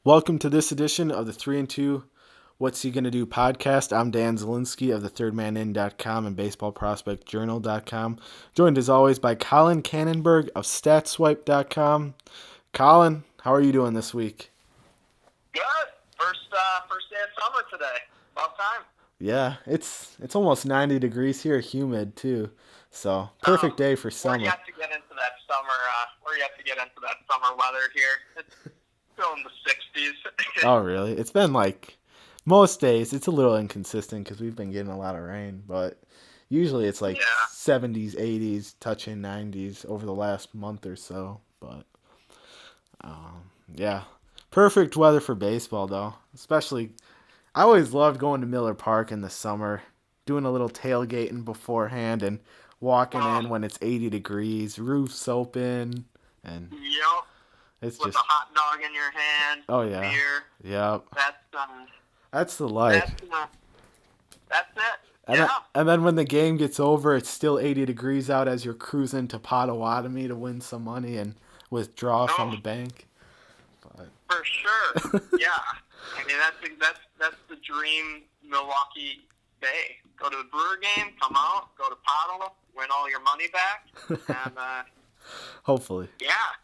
Welcome to this edition of the 3 and 2 What's He Gonna Do podcast. I'm Dan Zielinski of the thirdmanin.com and baseballprospectjournal.com. Joined as always by Collin Kannenberg of statswipe.com. Collin, how are you doing this week? Good. First day of summer today. About time. Yeah, it's almost 90 degrees here, humid too. So, perfect day for summer. We're yet to get into that summer weather here. It's still in the 60s. Oh, really? It's been like most days. It's a little inconsistent because we've been getting a lot of rain, but usually it's like 70s, 80s, touching 90s over the last month or so. But yeah, perfect weather for baseball though. Especially, I always loved going to Miller Park in the summer, doing a little tailgating beforehand and walking in when it's 80 degrees, roofs open, and Yep. it's With just a hot dog in your hand. Oh yeah. Beer. Yep. That's the life. That's it. And then when the game gets over, it's still 80 degrees out as you're cruising to Potawatomi to win some money and withdraw from the bank. But. For sure. Yeah. I mean, that's the dream Milwaukee day. Go to the Brewer game, come out, go to Potawatomi, win all your money back, and hopefully. Yeah.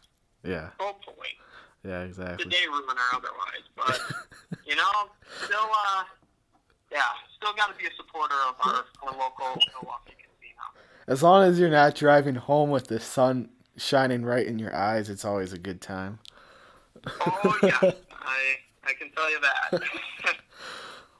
Hopefully. Yeah, exactly. The day ruiner otherwise, but still got to be a supporter of our local Milwaukee casino. As long as you're not driving home with the sun shining right in your eyes, it's always a good time. Oh yeah, I can tell you that.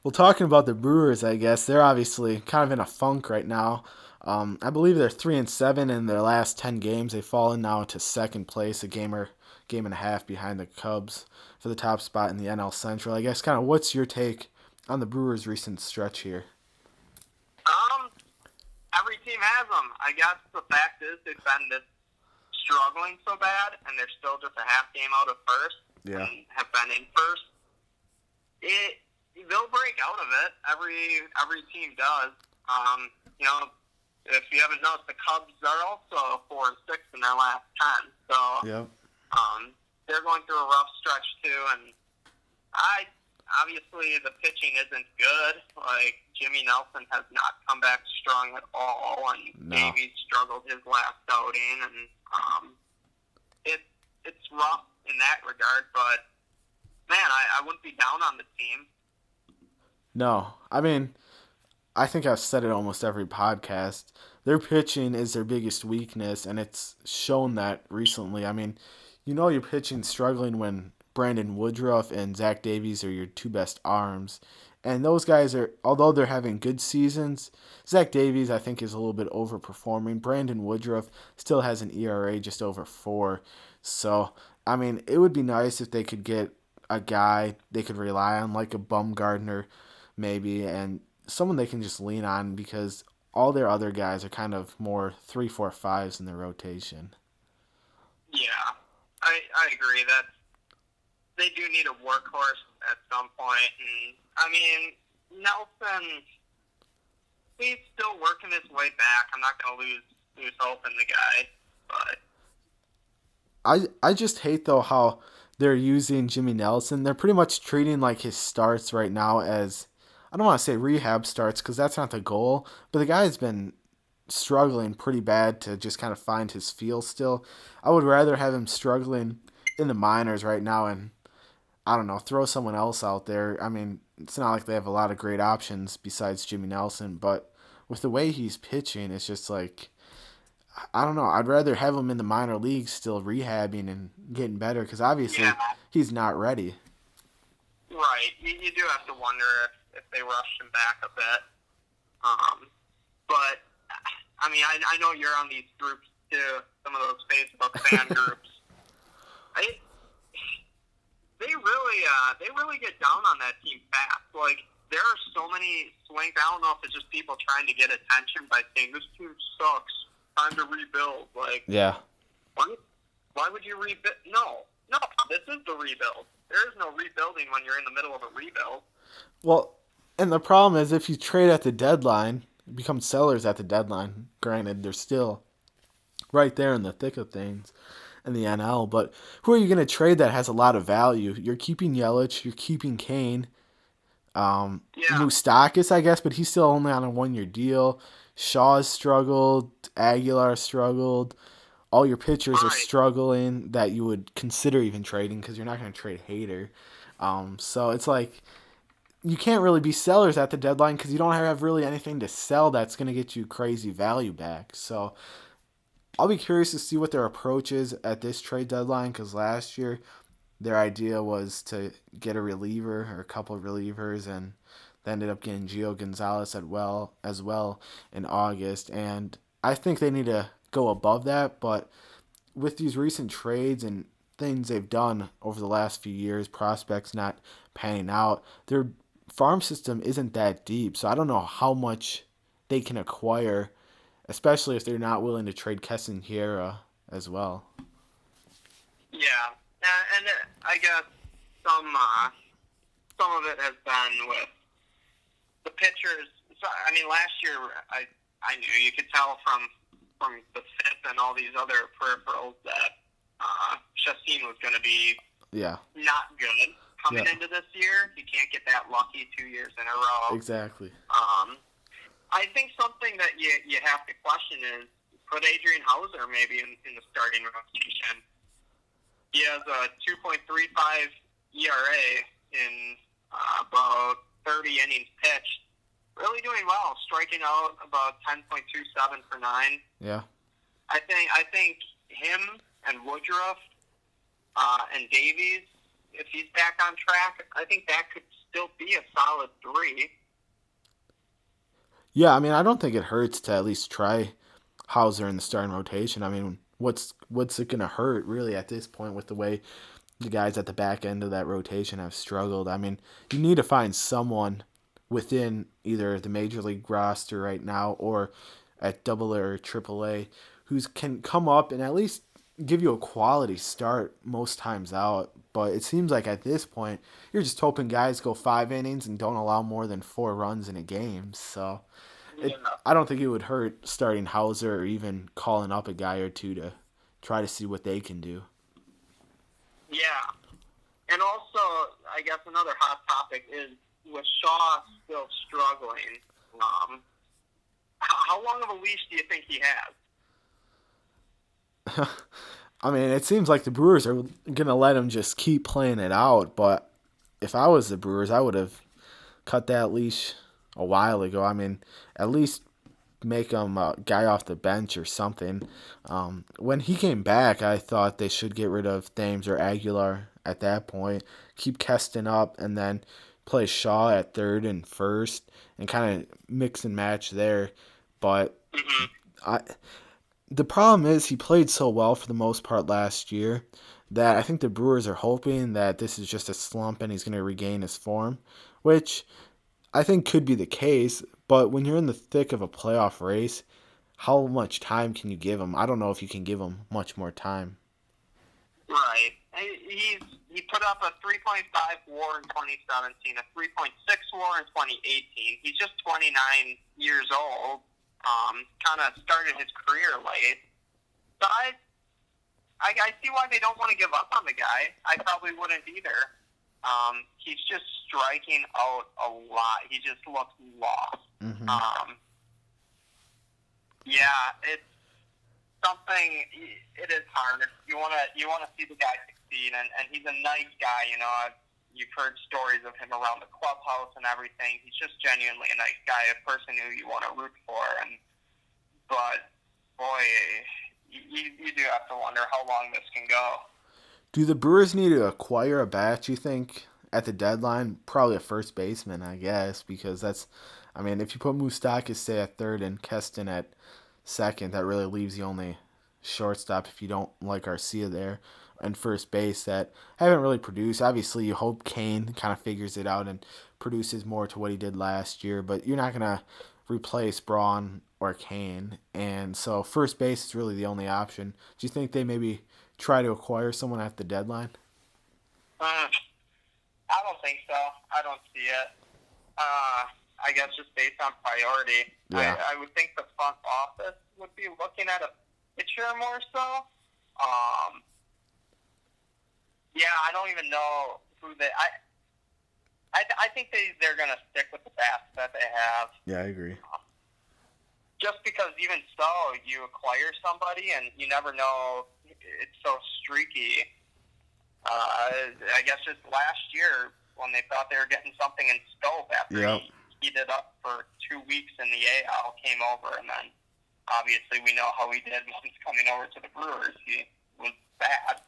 Well, talking about the Brewers, I guess they're obviously kind of in a funk right now. I believe they're 3-7 in their last 10 games. They've fallen now to second place, a game and a half behind the Cubs for the top spot in the NL Central. I guess kind of what's your take on the Brewers' recent stretch here? Every team has them. I guess the fact is they've been struggling so bad, and they're still just a half game out of first. Yeah. And have been in first. They'll break out of it. Every team does. If you haven't noticed, the Cubs are also 4-6 in their last 10. So yep. They're going through a rough stretch too, and obviously the pitching isn't good. Like Jimmy Nelson has not come back strong at all, and Davies struggled his last outing, and it's rough in that regard. But man, I wouldn't be down on the team. No, I mean, I think I've said it almost every podcast. Their pitching is their biggest weakness, and it's shown that recently. I mean, your pitching's struggling when Brandon Woodruff and Zach Davies are your two best arms. And those guys although they're having good seasons, Zach Davies, I think, is a little bit overperforming. Brandon Woodruff still has an ERA just over 4. So, I mean, it would be nice if they could get a guy they could rely on, like a Bumgarner, maybe, and someone they can just lean on because all their other guys are kind of more 3, 4, 5s in their rotation. Yeah, I agree that they do need a workhorse at some point. And I mean, Nelson, he's still working his way back. I'm not going to lose hope in the guy, but I just hate though how they're using Jimmy Nelson. They're pretty much treating like his starts right now as, I don't want to say rehab starts because that's not the goal, but the guy's been struggling pretty bad to just kind of find his feel still. I would rather have him struggling in the minors right now and, I don't know, throw someone else out there. I mean, it's not like they have a lot of great options besides Jimmy Nelson, but with the way he's pitching, it's just like, I don't know. I'd rather have him in the minor leagues still rehabbing and getting better because obviously he's not ready. Right. You do have to wonder if they rushed him back a bit. But, I mean, I know you're on these groups too, some of those Facebook fan groups. They really get down on that team fast. Like, there are so many swings. I don't know if it's just people trying to get attention by saying, this team sucks, time to rebuild. Like, yeah. Why would you rebuild? No, this is the rebuild. There is no rebuilding when you're in the middle of a rebuild. Well, and the problem is if you trade at the deadline, become sellers at the deadline, granted, they're still right there in the thick of things. in the NL. But who are you going to trade that has a lot of value? You're keeping Yelich, you're keeping Kane, Yeah, Moustakis, I guess, but he's still only on a 1 year deal. Shaw's struggled, Aguilar struggled. All your pitchers are right. struggling that you would consider even trading because you're not going to trade Hader. So it's like you can't really be sellers at the deadline because you don't have really anything to sell that's going to get you crazy value back. So I'll be curious to see what their approach is at this trade deadline because last year their idea was to get a reliever or a couple of relievers, and they ended up getting Gio Gonzalez as well in August. And I think they need to go above that, but with these recent trades and things they've done over the last few years, prospects not panning out, their farm system isn't that deep. So I don't know how much they can acquire, especially if they're not willing to trade Keston Hiura as well. Yeah, and I guess some of it has been with the pitchers. So, I mean, last year I knew you could tell from the FIP and all these other peripherals that Chassin was going to be Yeah. not good coming into this year. You can't get that lucky 2 years in a row. Exactly. I think something that you have to question is put Adrian Hauser maybe in the starting rotation. He has a 2.35 ERA in about 30 innings pitched. Really doing well, striking out about 10.27 per 9. Yeah. I think him and Woodruff and Davies, if he's back on track, I think that could still be a solid 3. Yeah, I mean, I don't think it hurts to at least try Hauser in the starting rotation. I mean, what's it gonna hurt really at this point with the way the guys at the back end of that rotation have struggled? I mean, you need to find someone within either the major league roster right now or at Double A or Triple A who can come up and at least give you a quality start most times out. But it seems like at this point you're just hoping guys go 5 innings and don't allow more than 4 runs in a game. So I don't think it would hurt starting Hauser or even calling up a guy or two to try to see what they can do. Yeah. And also, I guess another hot topic is with Shaw still struggling. How long of a leash do you think he has? I mean, it seems like the Brewers are going to let him just keep playing it out, but if I was the Brewers, I would have cut that leash a while ago. I mean, at least make him a guy off the bench or something. When he came back, I thought they should get rid of Thames or Aguilar at that point, keep Keston up, and then play Shaw at third and first and kind of mix and match there. But the problem is he played so well for the most part last year that I think the Brewers are hoping that this is just a slump and he's going to regain his form, which I think could be the case. But when you're in the thick of a playoff race, how much time can you give him? I don't know if you can give him much more time. Right. He put up a 3.5 WAR in 2017, a 3.6 WAR in 2018. He's just 29 years old. Kind of started his career late. So I see why they don't want to give up on the guy. I probably wouldn't either. He's just striking out a lot. He just looks lost. Mm-hmm. Yeah, it's something. It is hard. You want to see the guy succeed, and he's a nice guy. You've heard stories of him around the clubhouse and everything. He's just genuinely a nice guy, a person who you want to root for. But boy, you do have to wonder how long this can go. Do the Brewers need to acquire a bat, you think, at the deadline? Probably a first baseman, I guess, because I mean, if you put Moustakis, say, at third and Keston at second, that really leaves you only shortstop if you don't like Garcia there, and first base that haven't really produced. Obviously, you hope Kane kind of figures it out and produces more to what he did last year, but you're not going to replace Braun or Kane, and so first base is really the only option. Do you think they maybe try to acquire someone at the deadline? I don't think so. I don't see it. I guess just based on priority. Yeah. I would think the front office would be looking at a pitcher more so. Yeah, I don't even know who they. I think they're going to stick with the bats that they have. Yeah, I agree. Just because even so, you acquire somebody and you never know. It's so streaky. I guess just last year when they thought they were getting something in scope after he heated up for 2 weeks in the AL, came over, and then obviously we know how he did once coming over to the Brewers. He was bad.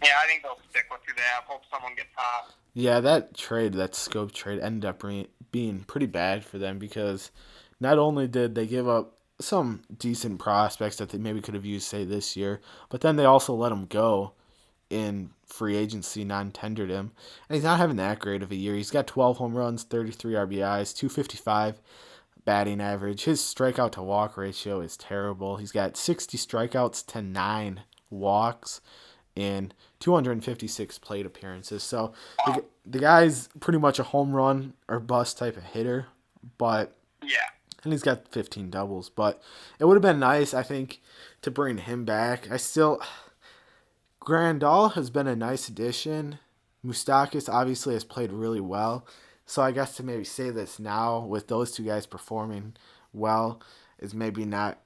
Yeah, I think they'll stick with who they have. Hope someone gets hot. Yeah, that scope trade, ended up being pretty bad for them because not only did they give up some decent prospects that they maybe could have used, say, this year, but then they also let him go in free agency, non-tendered him. And he's not having that great of a year. He's got 12 home runs, 33 RBIs, 255 batting average. His strikeout to walk ratio is terrible. He's got 60 strikeouts to 9 walks in 256 plate appearances. So the guy's pretty much a home run or bust type of hitter, but and he's got 15 doubles. But it would have been nice, I think, to bring him back. Grandal has been a nice addition. Moustakas obviously has played really well. So I guess to maybe say this now with those two guys performing well is maybe not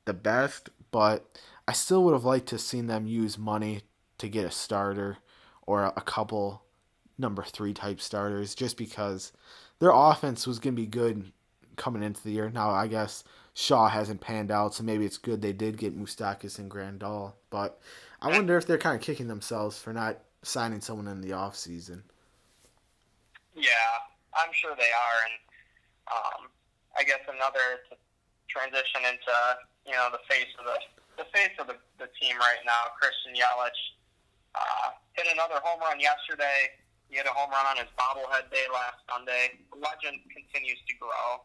the best, but I still would have liked to have seen them use money to get a starter or a couple number 3 type starters just because their offense was going to be good coming into the year. Now, I guess Shaw hasn't panned out, so maybe it's good they did get Moustakas and Grandal, but I wonder if they're kind of kicking themselves for not signing someone in the offseason. Yeah, I'm sure they are, and I guess another to transition into the face of the team right now, Christian Yelich hit another home run yesterday. He hit a home run on his bobblehead day last Sunday. The legend continues to grow.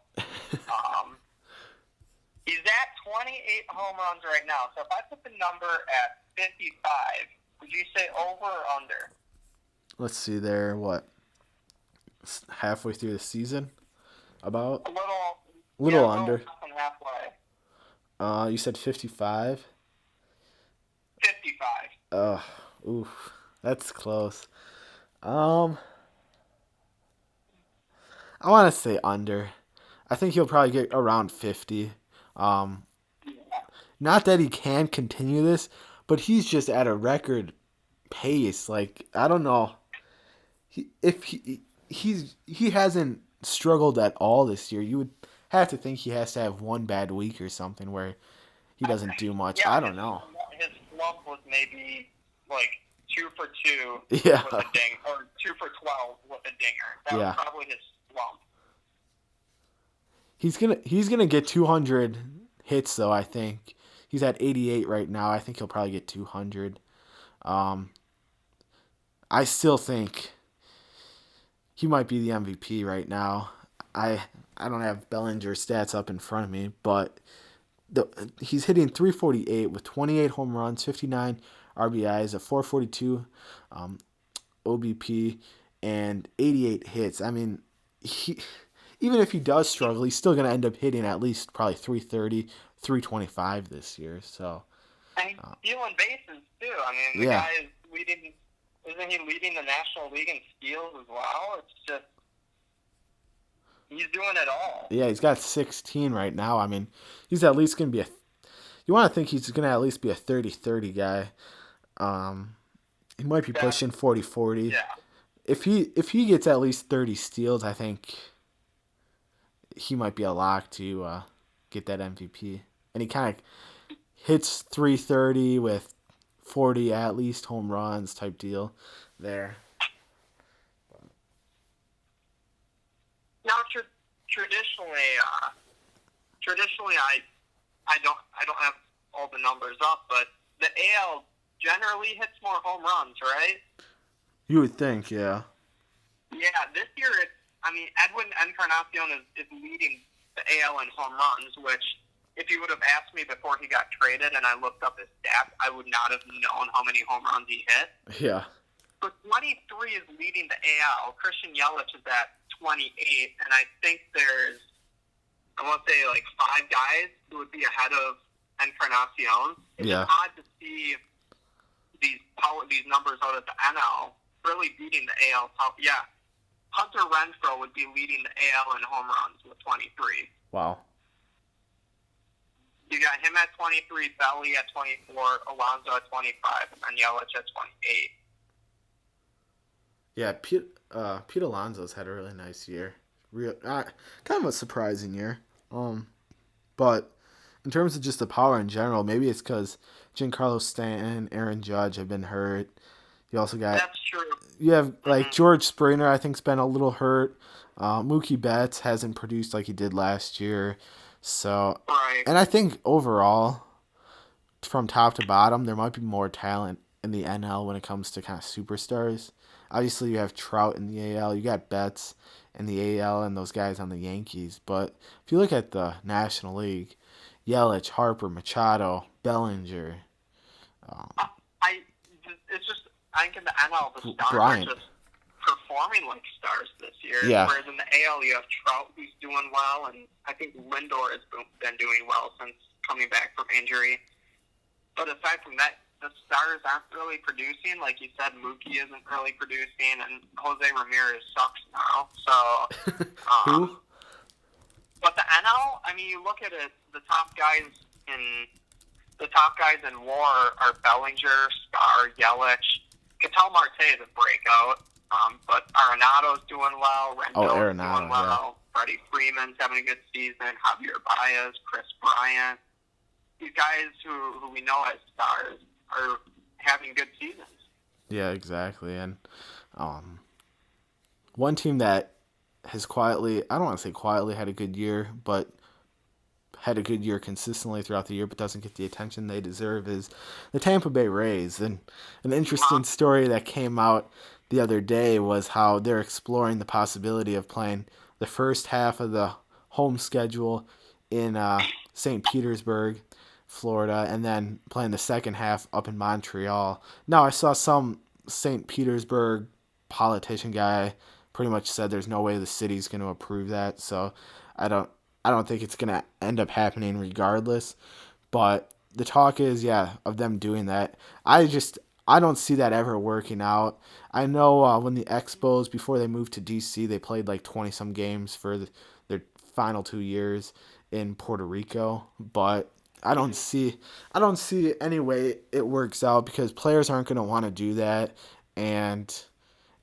He's at 28 home runs right now. So if I put the number at 55, would you say over or under? Let's see there. What? Halfway through the season? About? A little under. Less than halfway. You said 55? 55. Oof. That's close. I want to say under. I think he'll probably get around 50. Not that he can continue this, but he's just at a record pace. Like, I don't know. He hasn't struggled at all this year. You would have to think he has to have one bad week or something where he doesn't do much. Yeah, I don't know. His slump was maybe like 2 for 2 Yeah. with a ding, or 2 for 12 with a dinger. That was probably his slump. He's gonna get 200 hits though. I think he's at 88 right now. I think he'll probably get 200. I still think he might be the MVP right now. I don't have Bellinger's stats up in front of me, but he's hitting 348 with 28 home runs, 59 RBIs, a 442 OBP, and 88 hits. I mean, even if he does struggle, he's still going to end up hitting at least probably 330, 325 this year. So, and he's stealing bases too. I mean, the guy is leading. Isn't he leading the National League in steals as well? It's just he's doing it all. Yeah, he's got 16 right now. I mean, he's at least going to be you want to think he's going to at least be a 30-30 guy. He might be pushing 40-40. Yeah. If he gets at least 30 steals, I think he might be a lock to get that MVP. And he kind of hits 330 with 40 at least home runs type deal there. Now, traditionally, I don't have all the numbers up, but the AL generally hits more home runs, right? You would think, yeah. Yeah, this year Edwin Encarnacion is leading the AL in home runs, which if you would have asked me before he got traded and I looked up his stats, I would not have known how many home runs he hit. Yeah. But 23 is leading the AL. Christian Yelich is at 28, and I think there's, I want to say, like 5 guys who would be ahead of Encarnacion. It's odd to see these numbers out at the NL, really beating the AL. Yeah, Hunter Renfroe would be leading the AL in home runs with 23. Wow. You got him at 23, Belly at 24, Alonso at 25, and then Yelich at 28. Yeah, Pete Alonso's had a really nice year. Kind of a surprising year. But in terms of just the power in general, maybe it's because Giancarlo Stanton, Aaron Judge have been hurt. You also got That's true. You have like George Springer, I think's been a little hurt. Mookie Betts hasn't produced like he did last year. So, right. And I think overall, from top to bottom, there might be more talent in the NL when it comes to kind of superstars. Obviously, you have Trout in the AL, you got Betts in the AL, and those guys on the Yankees. But if you look at the National League, Yelich, Harper, Machado, Bellinger. I think in the NL, the stars Bryant. are just performing like stars this year. Yeah. Whereas in the AL, you have Trout, who's doing well, and I think Lindor has been doing well since coming back from injury. But aside from that, the stars aren't really producing. Like you said, Mookie isn't really producing, and Jose Ramirez sucks now. So, Who? But the NL, I mean, you look at it, the top guys in WAR are Bellinger, Star, Yelich. Ketel Marte is a breakout, but Arenado's doing well. Rendon's doing well. Yeah. Freddie Freeman's having a good season. Javier Baez, Chris Bryant. These guys who we know as stars are having good seasons. Yeah, exactly. And one team that has quietly, I don't want to say quietly had a good year, but had a good year consistently throughout the year but doesn't get the attention they deserve is the Tampa Bay Rays. And an interesting story that came out the other day was how they're exploring the possibility of playing the first half of the home schedule in St. Petersburg, Florida, and then playing the second half up in Montreal. Now, I saw some St. Petersburg politician guy pretty much said there's no way the city's going to approve that, so I don't think it's going to end up happening regardless. But the talk is, of them doing that. I don't see that ever working out. I know when the Expos, before they moved to D.C., they played like 20-some games for their final 2 years in Puerto Rico. But I don't see any way it works out because players aren't going to want to do that. And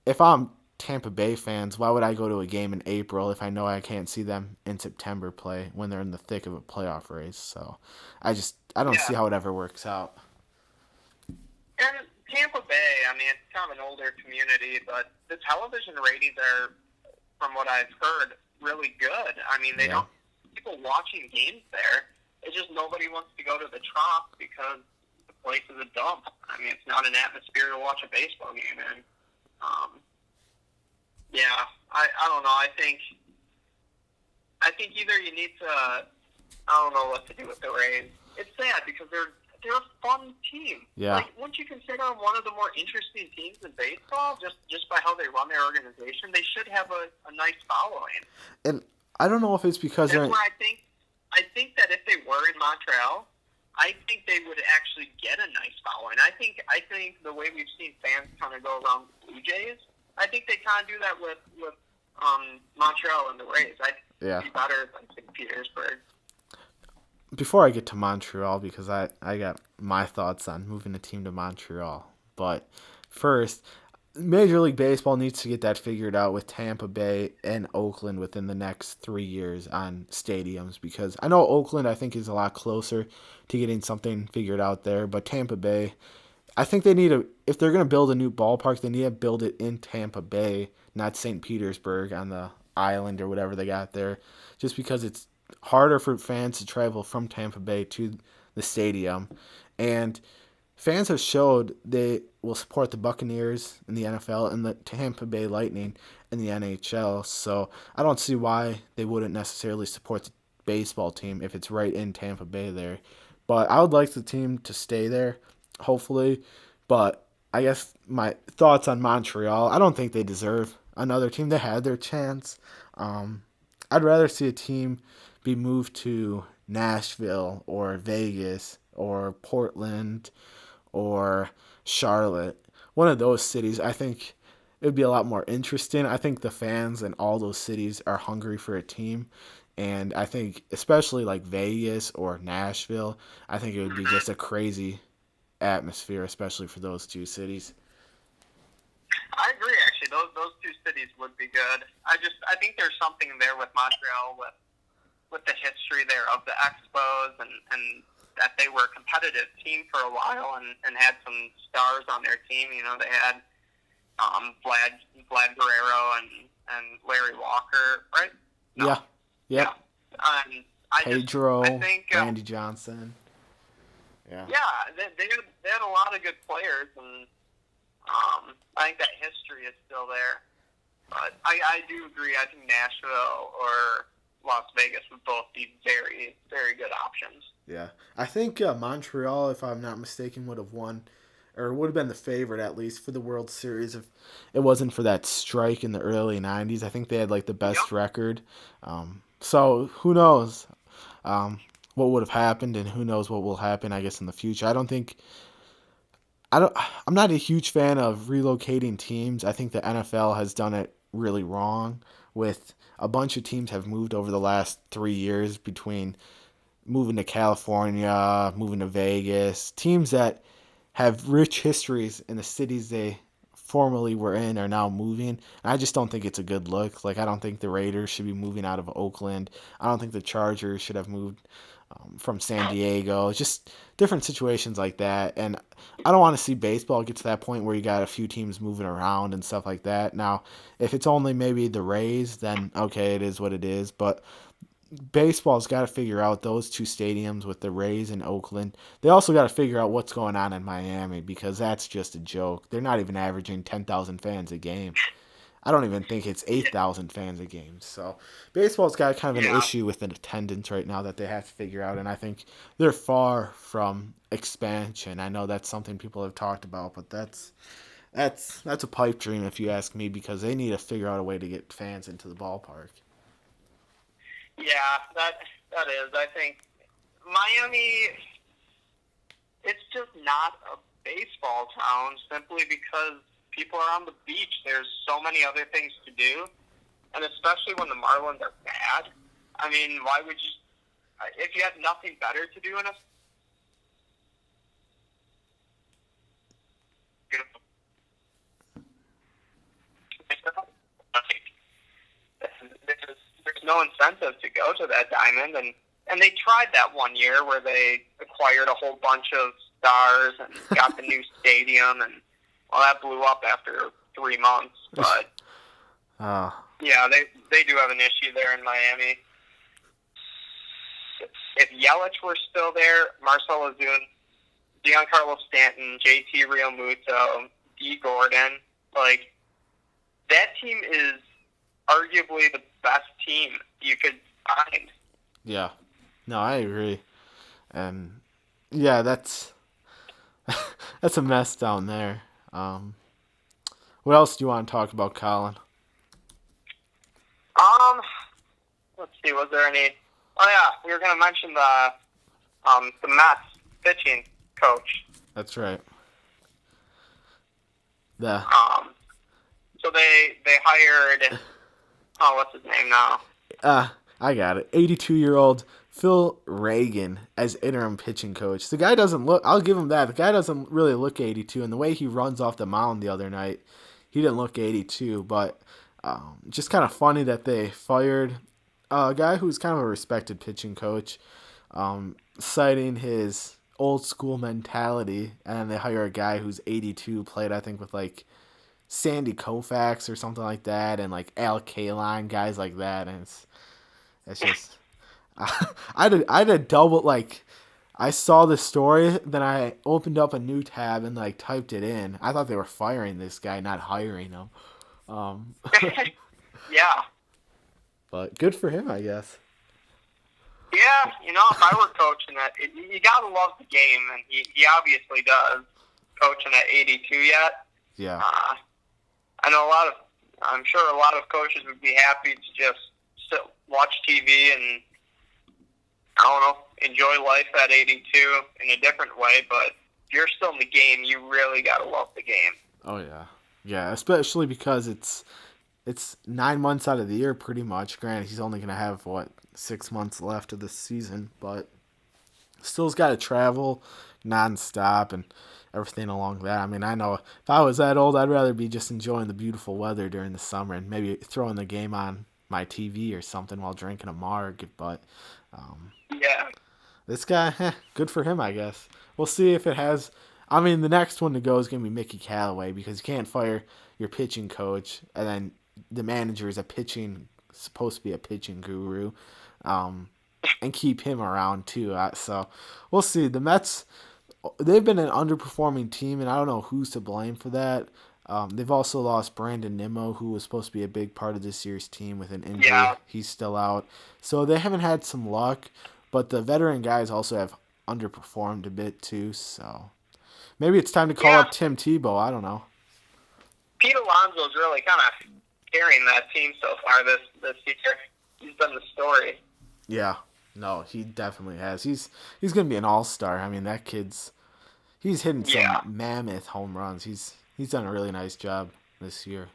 if I'm Tampa Bay fans, why would I go to a game in April if I know I can't see them in September play when they're in the thick of a playoff race? So I don't see how it ever works out. And Tampa Bay, I mean, it's kind of an older community, but the television ratings are, from what I've heard, really good. I mean, people watching games there. It's just nobody wants to go to the Trop because the place is a dump. I mean, it's not an atmosphere to watch a baseball game in. I don't know. I think either you need to, I don't know what to do with the Rays. It's sad because they're a fun team. Yeah. Like, wouldn't you consider them one of the more interesting teams in baseball just by how they run their organization? They should have a nice following. And I don't know if it's because that's where I think that if they were in Montreal, I think they would actually get a nice following. I think the way we've seen fans kind of go around the Blue Jays, I think they kind of do that with Montreal and the Rays. I'd be better than St. Petersburg. Before I get to Montreal, because I got my thoughts on moving a team to Montreal. But first, Major League Baseball needs to get that figured out with Tampa Bay and Oakland within the next 3 years on stadiums. Because I know Oakland, I think, is a lot closer to getting something figured out there. But Tampa Bay, I think they need if they're going to build a new ballpark, they need to build it in Tampa Bay, not St. Petersburg on the island or whatever they got there. Just because it's harder for fans to travel from Tampa Bay to the stadium. And fans have showed they will support the Buccaneers in the NFL and the Tampa Bay Lightning in the NHL. So I don't see why they wouldn't necessarily support the baseball team if it's right in Tampa Bay there. But I would like the team to stay there, hopefully. But I guess my thoughts on Montreal, I don't think they deserve another team. They had their chance. I'd rather see a team be moved to Nashville or Vegas or Portland or Charlotte. One of those cities, I think it would be a lot more interesting. I think the fans in all those cities are hungry for a team. And I think, especially like Vegas or Nashville, I think it would be Hmm. just a crazy atmosphere, especially for those two cities. I agree. Actually, those two cities would be good. I think there's something there with Montreal with the history there of the Expos and that they were a competitive team for a while and had some stars on their team. You know, they had Vlad Guerrero and Larry Walker, right? No. Yeah. Yep. Yeah. And I Pedro, think Randy Johnson. Yeah. yeah, they had a lot of good players, and I think that history is still there. But I do agree. I think Nashville or Las Vegas would both be very, very good options. Yeah. I think Montreal, if I'm not mistaken, would have won, or would have been the favorite at least for the World Series if it wasn't for that strike in the early 90s. I think they had like the best Yep. record. So who knows what would have happened, and who knows what will happen, I guess, in the future. I'm not a huge fan of relocating teams. I think the NFL has done it really wrong with a bunch of teams have moved over the last 3 years between moving to California, moving to Vegas. Teams that have rich histories in the cities they formerly were in are now moving. And I just don't think it's a good look. Like, I don't think the Raiders should be moving out of Oakland. I don't think the Chargers should have moved from San Diego. Just different situations like that. And I don't want to see baseball get to that point where you got a few teams moving around and stuff like that. Now, if it's only maybe the Rays, then okay, it is what it is. But baseball's got to figure out those two stadiums with the Rays and Oakland. They also got to figure out what's going on in Miami because that's just a joke. They're not even averaging 10,000 fans a game. I don't even think it's 8,000 fans a game. So baseball's got kind of an Yeah. issue with an attendance right now that they have to figure out, and I think they're far from expansion. I know that's something people have talked about, but that's a pipe dream if you ask me because they need to figure out a way to get fans into the ballpark. Yeah, that is. I think Miami, it's just not a baseball town simply because people are on the beach. There's so many other things to do, and especially when the Marlins are bad. I mean, why would you? If you had nothing better to do in a there's no incentive to go to that diamond, and they tried that one year where they acquired a whole bunch of stars and got the new stadium, and well, that blew up after 3 months. But yeah, they do have an issue there in Miami. If Yelich were still there, Marcell Ozuna, Giancarlo Stanton, JT Realmuto, D. Gordon, like that team is arguably the best team you could find. Yeah. No, I agree. And yeah, that's that's a mess down there. What else do you want to talk about, Colin? Let's see, was there any? Oh yeah, we were going to mention the Mets pitching coach. That's right. So they hired. Oh, what's his name now? I got it. 82-year-old Phil Reagan as interim pitching coach. The guy doesn't look. I'll give him that. The guy doesn't really look 82, and the way he runs off the mound the other night, he didn't look 82. But just kind of funny that they fired a guy who's kind of a respected pitching coach, citing his old school mentality, and they hire a guy who's 82, played I think with like Sandy Koufax or something like that, and like Al Kaline, guys like that, and it's just I did a double like I saw the story, then I opened up a new tab and like typed it in. I thought they were firing this guy, not hiring him. Yeah. But good for him, I guess. Yeah, if I were coaching that, you gotta love the game, and he obviously does. Coaching at 82 yet? Yeah. I know I'm sure a lot of coaches would be happy to just sit, watch TV and, I don't know, enjoy life at 82 in a different way, but if you're still in the game, you really got to love the game. Oh yeah, yeah, especially because it's 9 months out of the year pretty much. Granted, he's only gonna have 6 months left of the season, but still's got to travel nonstop and everything along that. I mean, I know if I was that old, I'd rather be just enjoying the beautiful weather during the summer and maybe throwing the game on my TV or something while drinking a marg. But Yeah. this guy, good for him, I guess. We'll see if it has. I mean, the next one to go is going to be Mickey Callaway because you can't fire your pitching coach and then the manager is supposed to be a pitching guru. And keep him around too. So we'll see. The Mets, they've been an underperforming team, and I don't know who's to blame for that. They've also lost Brandon Nimmo, who was supposed to be a big part of this year's team with an injury. Yeah. He's still out. So they haven't had some luck, but the veteran guys also have underperformed a bit too. So maybe it's time to call up Tim Tebow. I don't know. Pete Alonso's really kind of carrying that team so far this year. He's been the story. Yeah. No, he definitely has. He's going to be an all-star. I mean, that kid's he's hitting some mammoth home runs. He's done a really nice job this year.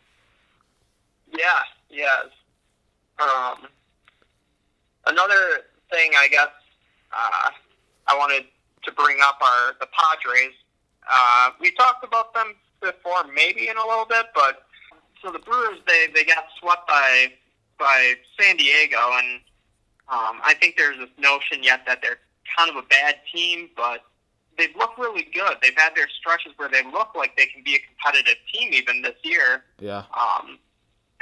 Yeah, he has. Another thing, I guess, I wanted to bring up are the Padres. We talked about them before, maybe in a little bit, but so the Brewers they got swept by San Diego, and I think there's this notion yet that they're kind of a bad team, but they've looked really good. They've had their stretches where they look like they can be a competitive team even this year. Yeah.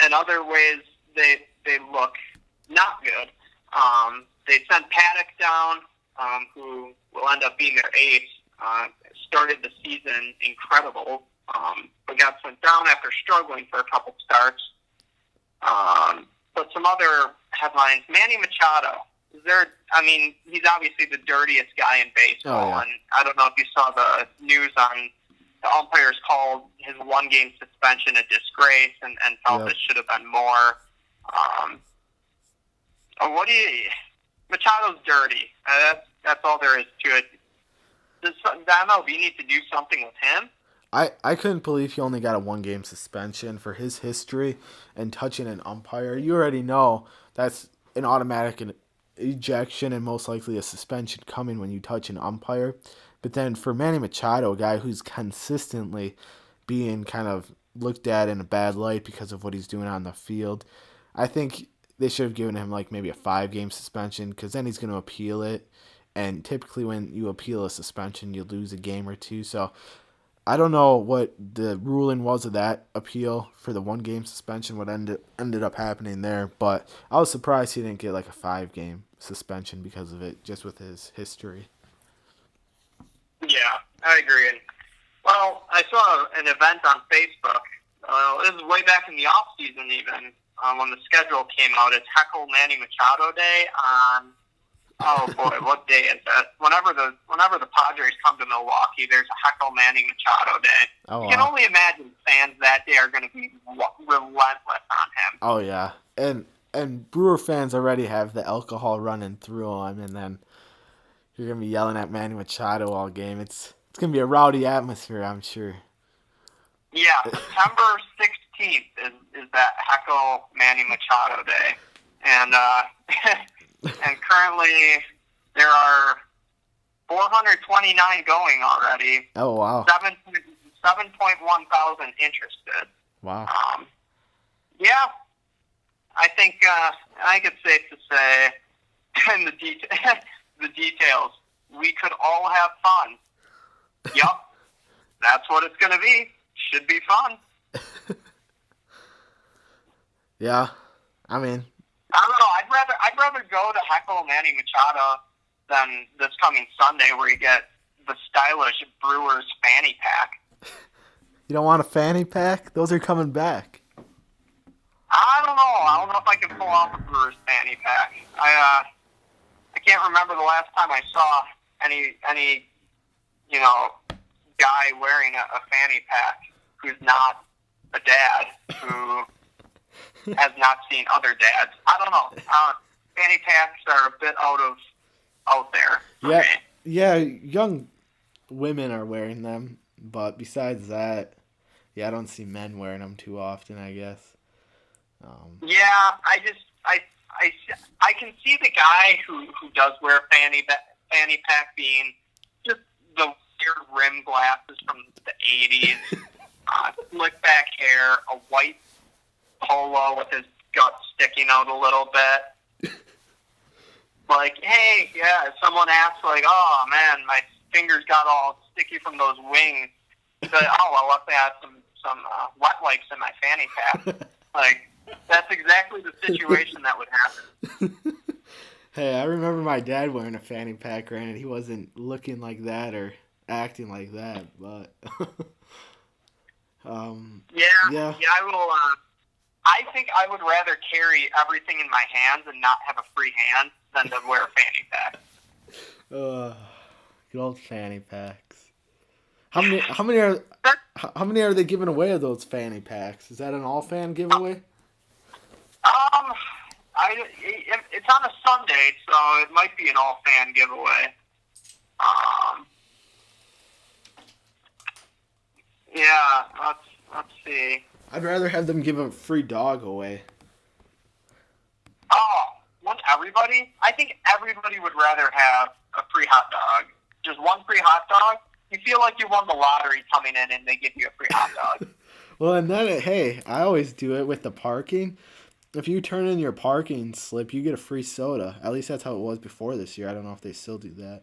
In other ways, they look not good. They sent Paddock down, who will end up being their ace. Started the season incredible, but got sent down after struggling for a couple starts. But some other headlines, Manny Machado. He's obviously the dirtiest guy in baseball, and I don't know if you saw the news on the umpires called his one-game suspension a disgrace and felt it should have been more. Machado's dirty. That's all there is to it. Does the MLB need to do something with him? I couldn't believe he only got a 1-game suspension for his history and touching an umpire. You already know that's an automatic ejection and most likely a suspension coming when you touch an umpire. But then for Manny Machado, a guy who's consistently being kind of looked at in a bad light because of what he's doing on the field, I think they should have given him like maybe a 5-game suspension because then he's going to appeal it. And typically when you appeal a suspension, you lose a game or two. So I don't know what the ruling was of that appeal for the 1-game suspension, what ended up happening there, but I was surprised he didn't get like a 5-game suspension because of it, just with his history. Yeah, I agree. And, well, I saw an event on Facebook. This is way back in the off season even, when the schedule came out. It's Heckle Manny Machado Day on. Oh boy, what day is that? Whenever the Padres come to Milwaukee, there's a Heckle Manny Machado Day. Oh, you can only imagine fans that day are going to be relentless on him. Oh yeah, and Brewer fans already have the alcohol running through them, and then you're gonna be yelling at Manny Machado all game. It's gonna be a rowdy atmosphere, I'm sure. Yeah, September 16th is that Heckle Manny Machado Day, and and currently there are 429 going already. Oh wow. 7.1 thousand interested. Wow. Yeah, I think it's safe to say in the details, we could all have fun. Yup, that's what it's going to be. Should be fun. Yeah, I mean, I don't know. I'd rather go to Heckle Manny Machado than this coming Sunday, where you get the stylish Brewers fanny pack. You don't want a fanny pack? Those are coming back. I don't know. I don't know if I can pull off a Brewers fanny pack. I can't remember the last time I saw any guy wearing a fanny pack who's not a dad who has not seen other dads. I don't know. Fanny packs are a bit out there. Yeah, yeah. Young women are wearing them, but besides that, yeah, I don't see men wearing them too often, I guess. Yeah, I can see the guy who does wear a fanny pack being just the weird rim glasses from the 80s, slick back hair, a white polo with his gut sticking out a little bit. Like, hey, yeah, if someone asks, like, oh, man, my fingers got all sticky from those wings, he's like, oh, well, luckily I had some wet wipes in my fanny pack. Like, that's exactly the situation that would happen. Hey, I remember my dad wearing a fanny pack. Granted, he wasn't looking like that or acting like that, but yeah. I will. I think I would rather carry everything in my hands and not have a free hand than to wear a fanny pack. Good old fanny packs. How many are they giving away of those fanny packs? Is that an all fan giveaway? It's on a Sunday, so it might be an all fan giveaway. Yeah, let's see. I'd rather have them give a free dog away. Oh, wouldn't everybody? I think everybody would rather have a free hot dog. Just one free hot dog. You feel like you won the lottery coming in and they give you a free hot dog. Well, and then, hey, I always do it with the parking. If you turn in your parking slip, you get a free soda. At least that's how it was before this year. I don't know if they still do that.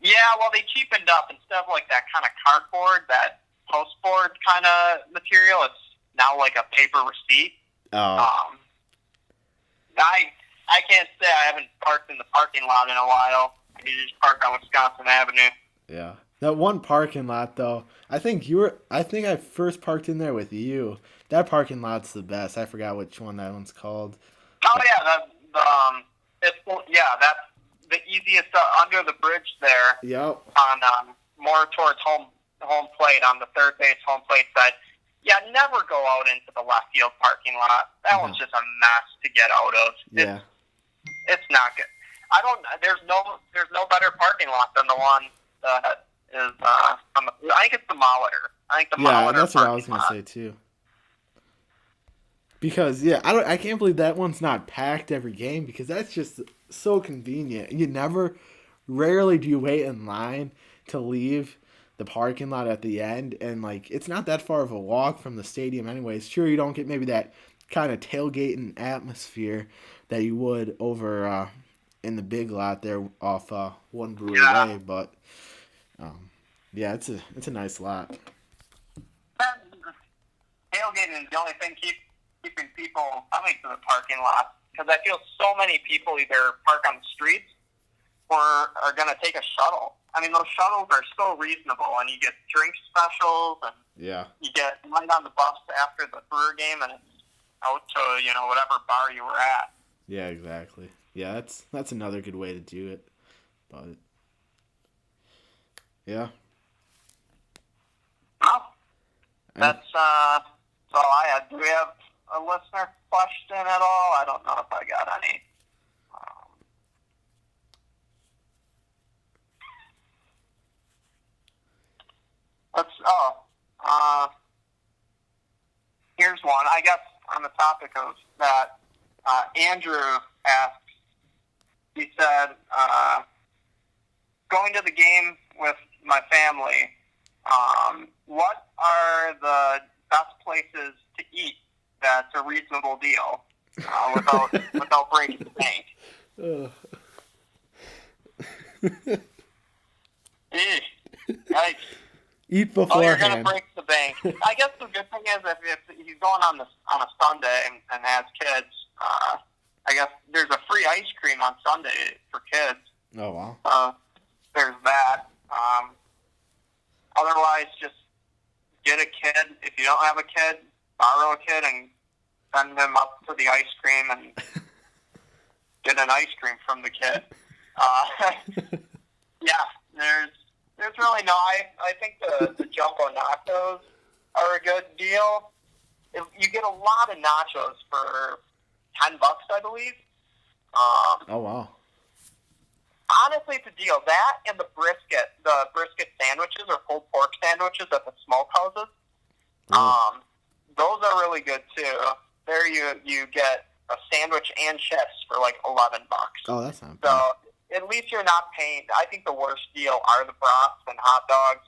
Yeah, well, they cheapened up. Instead of like that kind of cardboard, that postboard kind of material, it's now like a paper receipt. Oh. I can't say I haven't parked in the parking lot in a while. I just parked on Wisconsin Avenue. Yeah. That one parking lot, though, I think I first parked in there with you. That parking lot's the best. I forgot which one that one's called. Oh yeah, that's the easiest under the bridge there. Yep. On more towards home plate on the third base home plate side. Yeah, never go out into the left field parking lot. That one's just a mess to get out of. Yeah. It's not good. There's no better parking lot than the one that is I think it's the Molitor. Yeah, that's what I was gonna say too. Because I can't believe that one's not packed every game because that's just so convenient. Rarely do you wait in line to leave the parking lot at the end, and like it's not that far of a walk from the stadium anyways. Sure, you don't get maybe that kind of tailgating atmosphere that you would over in the big lot there off One Brewery Way, but yeah, it's a nice lot. Tailgating is the only thing keeping people coming to the parking lot because I feel so many people either park on the streets or are going to take a shuttle. I mean, those shuttles are so reasonable, and you get drink specials, and you get right on the bus after the Brewer game, and it's out to whatever bar you were at. Yeah, exactly. Yeah, that's another good way to do it. But yeah. Well, that's all I had. Do we have a listener question at all? I don't know if I got any. Here's one. I guess on the topic of that, Andrew asks, he said, going to the game with my family, what are the best places to eat that's a reasonable deal without breaking the bank? Yikes. Eat beforehand. Oh, you're going to break the bank. I guess the good thing is if he's going on a Sunday and has kids, I guess there's a free ice cream on Sunday for kids. Oh, wow. There's that. Otherwise, just get a kid. If you don't have a kid, borrow a kid and send them up for the ice cream and get an ice cream from the kid. Yeah, there's really no. I think the jumbo nachos are a good deal. You get a lot of nachos for $10, I believe. Oh wow! honestly, it's a deal. That and the brisket sandwiches or pulled pork sandwiches at the smokehouses. Really? Those are really good too. There you get a sandwich and chips for like $11. Oh, that's not So bad. at least you're not paying. I think the worst deal are the brats and hot dogs,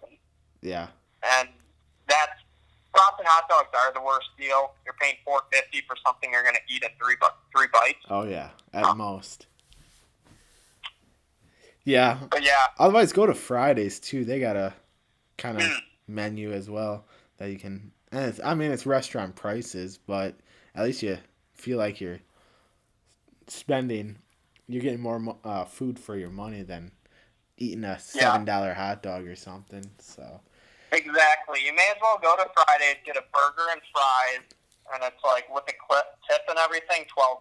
Yeah. and that's brats and hot dogs are the worst deal. You're paying $4.50 for something you're going to eat in three bites. Oh, yeah, at most. Yeah. But yeah, Otherwise, go to Fridays, too. They got a kind of menu as well that you can... And it's restaurant prices, but at least you feel like you're getting more food for your money than eating a $7 hot dog or something. So exactly. You may as well go to Fridays, get a burger and fries, and it's like with the tip and everything, $12.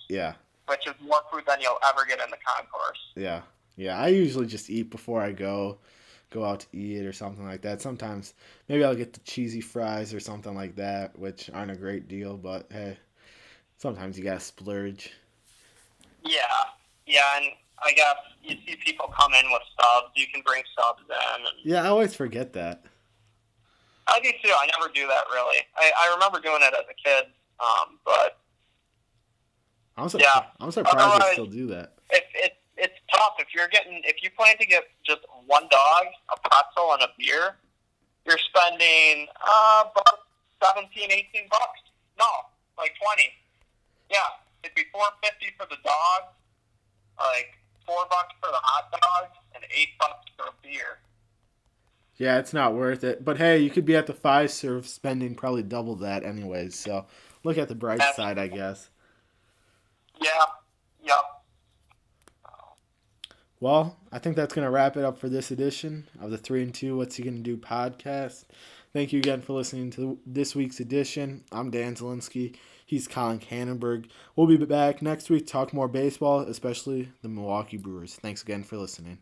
Yeah. Which is more food than you'll ever get in the concourse. Yeah. Yeah. I usually just eat before I go out to eat or something like that. Sometimes maybe I'll get the cheesy fries or something like that, which aren't a great deal, but hey, sometimes you gotta splurge. Yeah, and I guess you see people come in with subs. You can bring subs in. And yeah, I always forget that. I do too. I never do that really. I remember doing it as a kid, but I'm surprised they still do that. It's tough if you plan to get just one dog, a pretzel, and a beer. You're spending about $17, $18. No, like 20. Yeah, it'd be $4.50 for the dog, like $4 for the hot dog, and $8 for a beer. Yeah, it's not worth it. But hey, you could be at the Fiserv spending probably double that anyways. So look at the bright side, I guess. Yeah. Yep. Well, I think that's going to wrap it up for this edition of the 3 and 2 What's He Gonna Do podcast. Thank you again for listening to this week's edition. I'm Dan Zielinski. He's Collin Kannenberg. We'll be back next week to talk more baseball, especially the Milwaukee Brewers. Thanks again for listening.